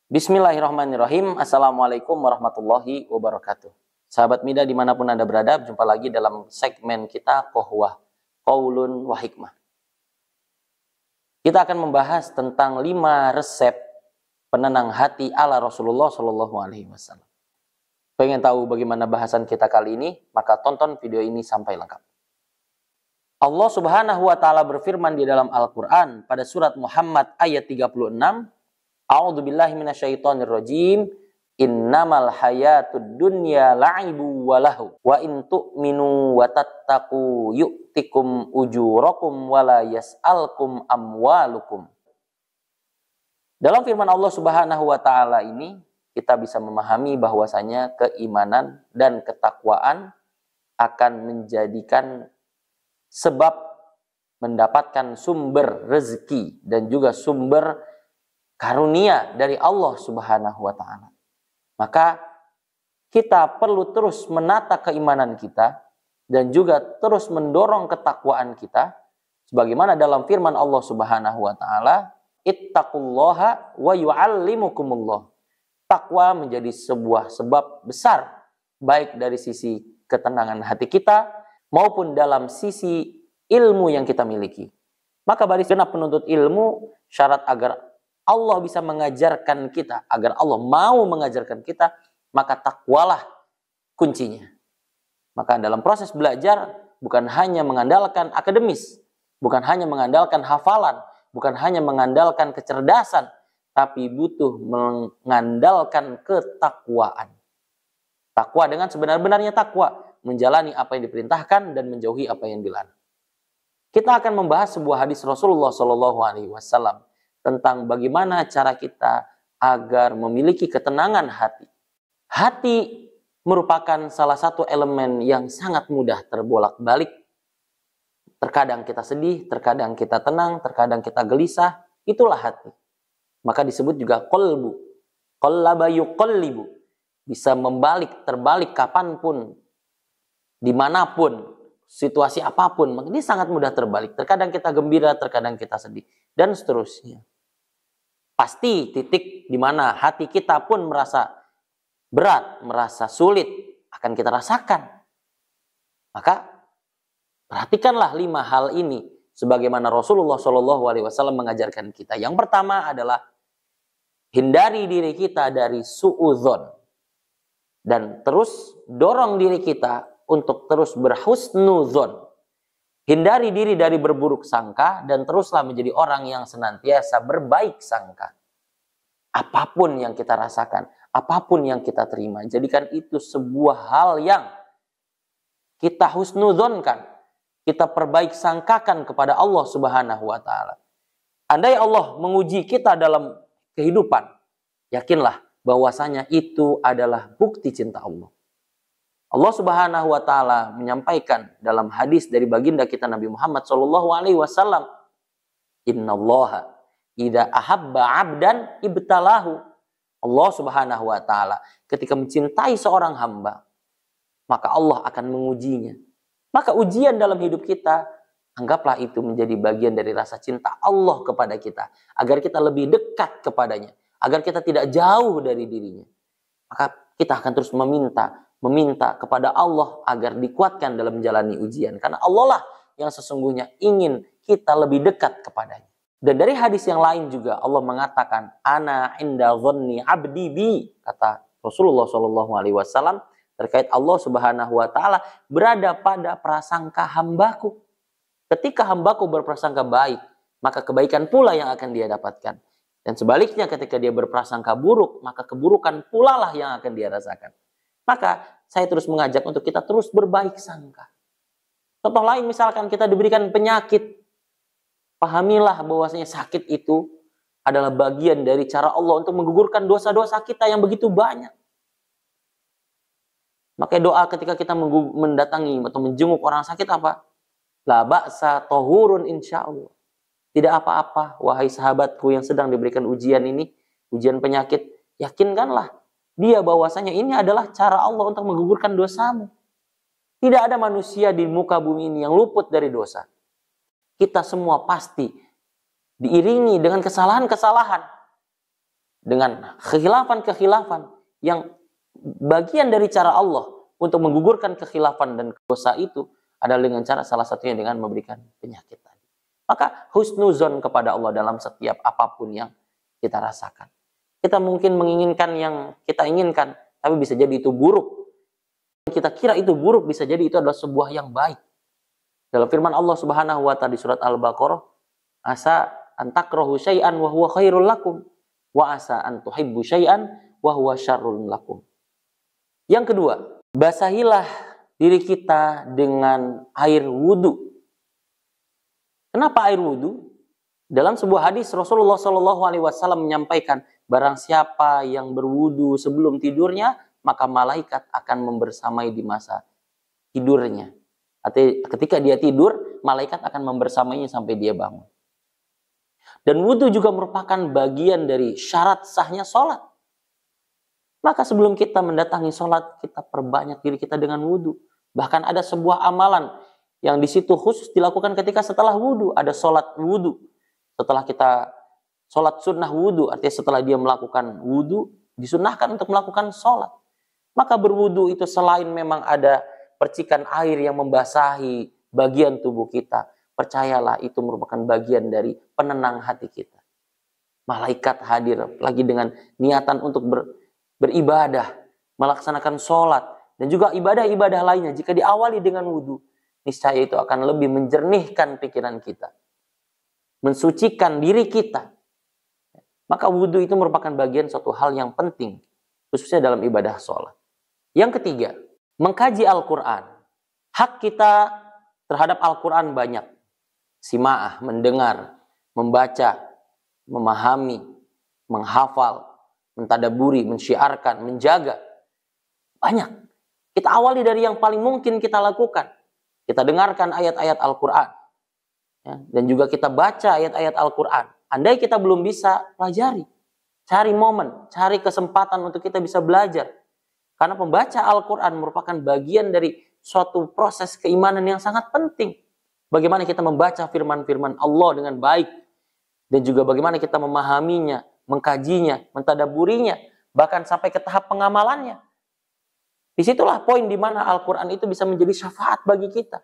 Bismillahirrahmanirrahim. Assalamualaikum warahmatullahi wabarakatuh. Sahabat Mida dimanapun Anda berada, berjumpa lagi dalam segmen kita Qohwah, Qaulun wa Hikmah. Kita akan membahas tentang 5 resep penenang hati ala Rasulullah SAW. Pengen tahu bagaimana bahasan kita kali ini? Maka tonton video ini sampai lengkap. Allah Subhanahu wa Ta'ala berfirman di dalam Al-Quran pada surat Muhammad ayat 36. A'udzubillahi minasyaitonirrajim. Innamal hayatud dunya la'ibu wa lahu wa in tu'minu wa tattaqu yu'tikum ujurakum wa la yas'alkum amwalukum. Dalam firman Allah Subhanahu wa Ta'ala ini kita bisa memahami bahwasanya keimanan dan ketakwaan akan menjadikan sebab mendapatkan sumber rezeki dan juga sumber karunia dari Allah Subhanahu wa Ta'ala. Maka kita perlu terus menata keimanan kita dan juga terus mendorong ketakwaan kita sebagaimana dalam firman Allah Subhanahu wa Ta'ala, ittaqullaha wa yu'allimukumullah. Takwa menjadi sebuah sebab besar baik dari sisi ketenangan hati kita maupun dalam sisi ilmu yang kita miliki. Maka bagi segenap penuntut ilmu, syarat agar Allah bisa mengajarkan kita, agar Allah mau mengajarkan kita, maka takwalah kuncinya. Maka dalam proses belajar, bukan hanya mengandalkan akademis, bukan hanya mengandalkan hafalan, bukan hanya mengandalkan kecerdasan, tapi butuh mengandalkan ketakwaan. Takwa dengan sebenar-benarnya takwa, menjalani apa yang diperintahkan dan menjauhi apa yang dilarang. Kita akan membahas sebuah hadis Rasulullah SAW tentang bagaimana cara kita agar memiliki ketenangan hati. Hati merupakan salah satu elemen yang sangat mudah terbolak-balik. Terkadang kita sedih, terkadang kita tenang, terkadang kita gelisah. Itulah hati. Maka disebut juga qalbu. Qallaba yuqallibu. Bisa membalik, terbalik kapanpun, dimanapun, situasi apapun. Maka ini sangat mudah terbalik. Terkadang kita gembira, terkadang kita sedih. Dan seterusnya. Pasti titik di mana hati kita pun merasa berat, merasa sulit akan kita rasakan. Maka perhatikanlah 5 hal ini sebagaimana Rasulullah SAW mengajarkan kita. Yang pertama adalah hindari diri kita dari suudzon dan terus dorong diri kita untuk terus berhusnudzon. Hindari diri dari berburuk sangka dan teruslah menjadi orang yang senantiasa berbaik sangka. Apapun yang kita rasakan, apapun yang kita terima, jadikan itu sebuah hal yang kita husnudzonkan, kita perbaik sangkakan kepada Allah Subhanahu wa Ta'ala. Andai Allah menguji kita dalam kehidupan, yakinlah bahwasanya itu adalah bukti cinta Allah. Allah Subhanahu wa Ta'ala menyampaikan dalam hadis dari baginda kita Nabi Muhammad SAW, innallaha idza ahabba 'abdan ibtalahu. Allah Subhanahu wa Ta'ala ketika mencintai seorang hamba, maka Allah akan mengujinya. Maka ujian dalam hidup kita, anggaplah itu menjadi bagian dari rasa cinta Allah kepada kita, agar kita lebih dekat kepadanya, agar kita tidak jauh dari dirinya. Maka kita akan terus meminta kepada Allah agar dikuatkan dalam menjalani ujian. Karena Allah lah yang sesungguhnya ingin kita lebih dekat kepadanya. Dan dari hadis yang lain juga Allah mengatakan, ana inda dhanni abdi bi, kata Rasulullah SAW terkait Allah Subhanahu wa Ta'ala, berada pada prasangka hambaku. Ketika hambaku berprasangka baik, maka kebaikan pula yang akan dia dapatkan. Dan sebaliknya ketika dia berprasangka buruk, maka keburukan pula lah yang akan dia rasakan. Maka saya terus mengajak untuk kita terus berbaik sangka. Contoh lain misalkan kita diberikan penyakit. Pahamilah bahwasanya sakit itu adalah bagian dari cara Allah untuk menggugurkan dosa-dosa kita yang begitu banyak. Maka doa ketika kita mendatangi atau menjenguk orang sakit apa? La ba'sa tahurun insyaallah. Tidak apa-apa wahai sahabatku yang sedang diberikan ujian ini, ujian penyakit, yakinkanlah dia bahwasanya ini adalah cara Allah untuk menggugurkan dosamu. Tidak ada manusia di muka bumi ini yang luput dari dosa. Kita semua pasti diiringi dengan kesalahan-kesalahan. dengan kekhilafan-kekhilafan yang bagian dari cara Allah untuk menggugurkan kekhilafan dan dosa itu adalah dengan cara salah satunya dengan memberikan penyakit tadi. Maka husnuzon kepada Allah dalam setiap apapun yang kita rasakan. Kita mungkin menginginkan yang kita inginkan, tapi bisa jadi itu buruk. Kita kira itu buruk, bisa jadi itu adalah sebuah yang baik. Dalam firman Allah Subhanahu wa taala di surat Al-Baqarah, asa an takrahu syai'an wa huwa khairul lakum wa asa an tuhibbu syai'an wa huwa syarrul lakum. Yang kedua, basahilah diri kita dengan air wudu. Kenapa air wudu? Dalam sebuah hadis Rasulullah SAW menyampaikan, barang siapa yang berwudu sebelum tidurnya, maka malaikat akan membersamai di masa tidurnya. Artinya ketika dia tidur, malaikat akan membersamainya sampai dia bangun. Dan wudu juga merupakan bagian dari syarat sahnya sholat. Maka sebelum kita mendatangi sholat, kita perbanyak diri kita dengan wudu. Bahkan ada sebuah amalan yang di situ khusus dilakukan ketika setelah wudu. Ada sholat wudu. Setelah kita sholat sunnah wudu, artinya setelah dia melakukan wudu, disunnahkan untuk melakukan sholat. Maka berwudu itu selain memang ada percikan air yang membasahi bagian tubuh kita, percayalah itu merupakan bagian dari penenang hati kita. Malaikat hadir lagi dengan niatan untuk beribadah, melaksanakan sholat, dan juga ibadah-ibadah lainnya. Jika diawali dengan wudu, niscaya itu akan lebih menjernihkan pikiran kita, mensucikan diri kita. Maka wudu itu merupakan bagian suatu hal yang penting, khususnya dalam ibadah sholat. Yang ketiga, mengkaji Al-Quran. Hak kita terhadap Al-Quran banyak. Sima'ah, mendengar, membaca, memahami, menghafal, mentadaburi, mensyiarkan, menjaga. Banyak. Kita awali dari yang paling mungkin kita lakukan. Kita dengarkan ayat-ayat Al-Quran. Ya, dan juga kita baca ayat-ayat Al-Quran. Andai kita belum bisa, pelajari. Cari momen, cari kesempatan untuk kita bisa belajar. Karena pembaca Al-Quran merupakan bagian dari suatu proses keimanan yang sangat penting. Bagaimana kita membaca firman-firman Allah dengan baik. Dan juga bagaimana kita memahaminya, mengkajinya, mentadaburinya. Bahkan sampai ke tahap pengamalannya. Disitulah poin di mana Al-Quran itu bisa menjadi syafaat bagi kita.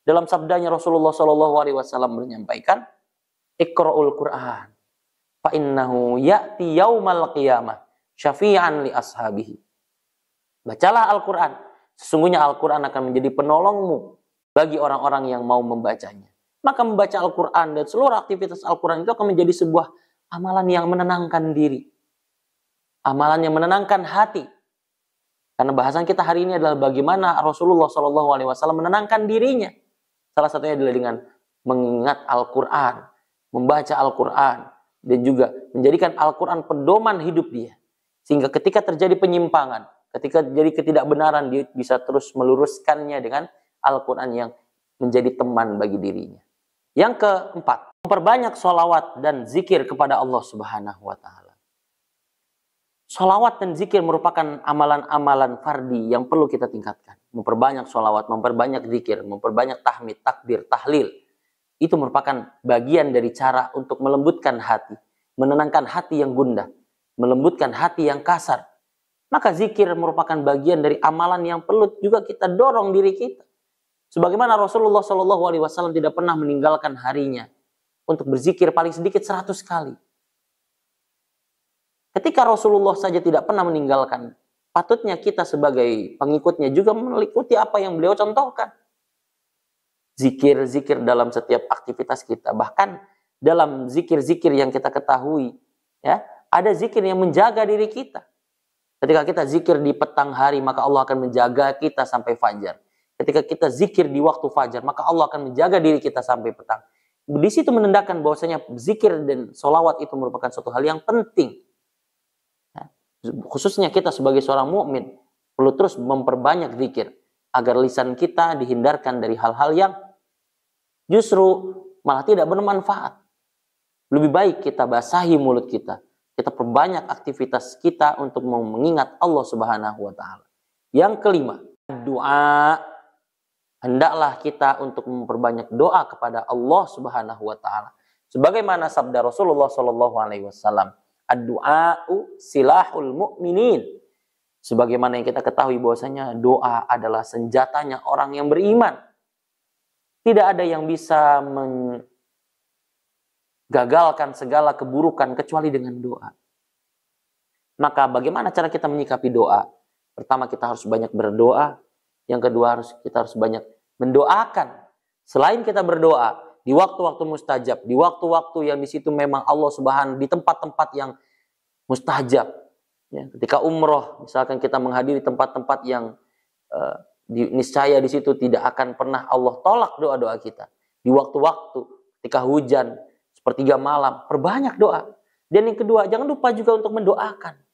Dalam sabdanya Rasulullah SAW menyampaikan, Iqra'ul Quran, fa innahu ya'ti yaumal qiyamah syafi'an li ashabihi. Bacalah Al-Quran. Sesungguhnya Al-Quran akan menjadi penolongmu bagi orang-orang yang mau membacanya. Maka membaca Al-Quran dan seluruh aktivitas Al-Quran itu akan menjadi sebuah amalan yang menenangkan diri. Amalan yang menenangkan hati. Karena bahasan kita hari ini adalah bagaimana Rasulullah SAW menenangkan dirinya. Salah satunya adalah dengan mengingat Al-Quran, membaca Al-Quran, dan juga menjadikan Al-Quran pedoman hidup dia. Sehingga ketika terjadi penyimpangan, ketika terjadi ketidakbenaran, dia bisa terus meluruskannya dengan Al-Quran yang menjadi teman bagi dirinya. Yang keempat, memperbanyak sholawat dan zikir kepada Allah Subhanahu wa Ta'ala. Sholawat dan zikir merupakan amalan-amalan fardi yang perlu kita tingkatkan. Memperbanyak sholawat, memperbanyak zikir, memperbanyak tahmid, takbir, tahlil. Itu merupakan bagian dari cara untuk melembutkan hati, menenangkan hati yang gundah, melembutkan hati yang kasar. Maka zikir merupakan bagian dari amalan yang perlu juga kita dorong diri kita. Sebagaimana Rasulullah SAW tidak pernah meninggalkan harinya untuk berzikir paling sedikit 100 kali. Ketika Rasulullah saja tidak pernah meninggalkan, patutnya kita sebagai pengikutnya juga mengikuti apa yang beliau contohkan. Zikir-zikir dalam setiap aktivitas kita. Bahkan dalam zikir-zikir yang kita ketahui, ya, ada zikir yang menjaga diri kita. Ketika kita zikir di petang hari, maka Allah akan menjaga kita sampai fajar. Ketika kita zikir di waktu fajar, maka Allah akan menjaga diri kita sampai petang. Di situ menandakan bahwasanya zikir dan sholawat itu merupakan suatu hal yang penting. Ya, khususnya kita sebagai seorang mukmin perlu terus memperbanyak zikir agar lisan kita dihindarkan dari hal-hal yang justru malah tidak bermanfaat. Lebih baik kita basahi mulut kita. Kita perbanyak aktivitas kita untuk mengingat Allah Subhanahu wa Ta'ala. Yang kelima, doa. Hendaklah kita untuk memperbanyak doa kepada Allah Subhanahu wa Ta'ala. Sebagaimana sabda Rasulullah SAW, Ad-du'a'u silahul mu'minin. Sebagaimana yang kita ketahui bahwasanya doa adalah senjatanya orang yang beriman. Tidak ada yang bisa menggagalkan segala keburukan kecuali dengan doa. Maka bagaimana cara kita menyikapi doa? Pertama, kita harus banyak berdoa. Yang kedua, kita harus banyak mendoakan. Selain kita berdoa, di waktu-waktu mustajab, di waktu-waktu yang di situ memang Allah Subhanahu, di tempat-tempat yang mustajab. Ya, ketika umroh, misalkan kita menghadiri tempat-tempat yang niscaya di situ tidak akan pernah Allah tolak doa-doa kita. Di waktu-waktu, ketika hujan, sepertiga malam, perbanyak doa. Dan yang kedua, jangan lupa juga untuk mendoakan.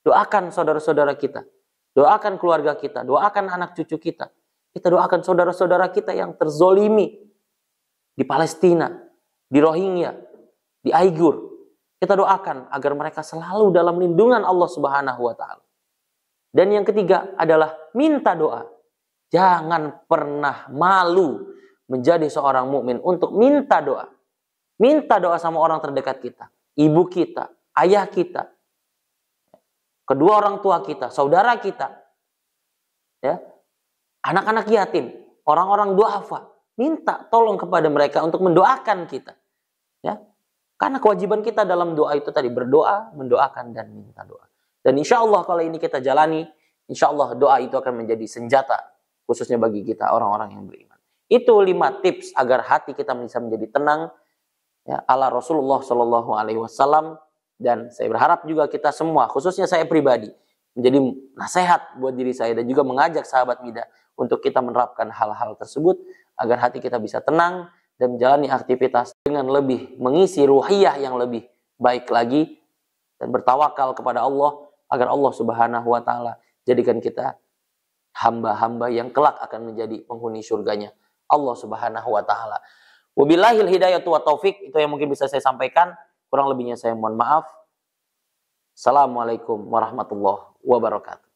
Doakan saudara-saudara kita. Doakan keluarga kita. Doakan anak cucu kita. Kita doakan saudara-saudara kita yang terzolimi. Di Palestina. Di Rohingya. Di Aigur. Kita doakan agar mereka selalu dalam lindungan Allah Subhanahu wa Ta'ala. Dan yang ketiga adalah minta doa. Jangan pernah malu menjadi seorang mukmin untuk minta doa. Minta doa sama orang terdekat kita. Ibu kita. Ayah kita. Kedua orang tua kita, saudara kita, ya, anak-anak yatim, orang-orang duafa, minta tolong kepada mereka untuk mendoakan kita, ya, karena kewajiban kita dalam doa itu tadi berdoa, mendoakan dan minta doa. Dan insya Allah kalau ini kita jalani, insya Allah doa itu akan menjadi senjata khususnya bagi kita orang-orang yang beriman. Itu 5 tips agar hati kita bisa menjadi tenang, ya, ala Rasulullah Shallallahu Alaihi Wasallam. Dan saya berharap juga kita semua, khususnya saya pribadi, menjadi nasihat buat diri saya dan juga mengajak sahabat Mida untuk kita menerapkan hal-hal tersebut agar hati kita bisa tenang dan menjalani aktivitas dengan lebih mengisi ruhiyah yang lebih baik lagi dan bertawakal kepada Allah agar Allah Subhanahu wa Ta'ala jadikan kita hamba-hamba yang kelak akan menjadi penghuni surganya Allah Subhanahu wa Ta'ala. Wabillahil hidayatu wa taufik, itu yang mungkin bisa saya sampaikan. Kurang lebihnya saya mohon maaf. Assalamualaikum warahmatullahi wabarakatuh.